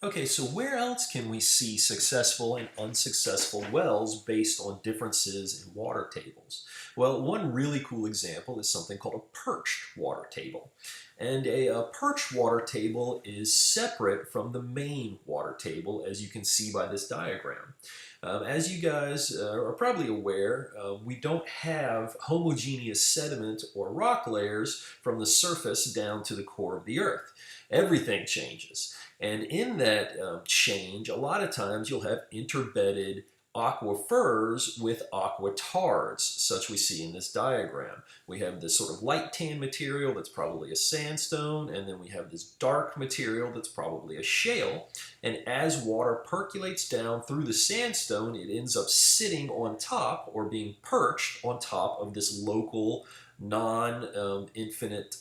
Okay, so where else can we see successful and unsuccessful wells based on differences in water tables? Well, one really cool example is something called a perched water table. And a perched water table is separate from the main water table, as you can see by this diagram. As you guys are probably aware, we don't have homogeneous sediment or rock layers from the surface down to the core of the earth. Everything changes. And in that change, a lot of times you'll have interbedded aquifers with aquatards, such we see in this diagram. We have this sort of light tan material that's probably a sandstone, and then we have this dark material that's probably a shale. And as water percolates down through the sandstone, it ends up sitting on top or being perched on top of this local non-infinite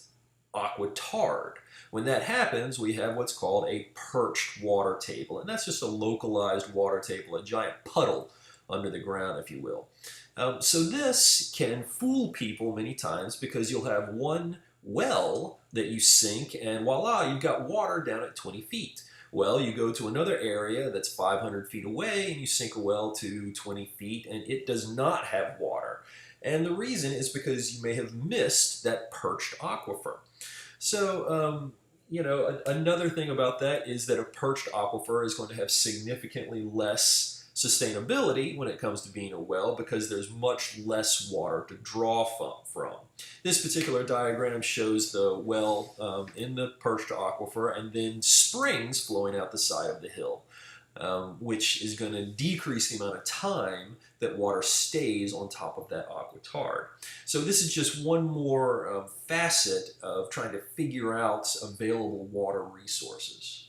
aquatard. When that happens, we have what's called a perched water table, and that's just a localized water table, a giant puddle under the ground, if you will. So this can fool people many times because you'll have one well that you sink, and voila, you've got water down at 20 feet. Well, you go to another area that's 500 feet away and you sink a well to 20 feet and it does not have water. And the reason is because you may have missed that perched aquifer. So, another thing about that is that a perched aquifer is going to have significantly less sustainability when it comes to being a well because there's much less water to draw from. This particular diagram shows the well in the perched aquifer and then springs flowing out the side of the hill. Which is going to decrease the amount of time that water stays on top of that aquitard. So this is just one more facet of trying to figure out available water resources.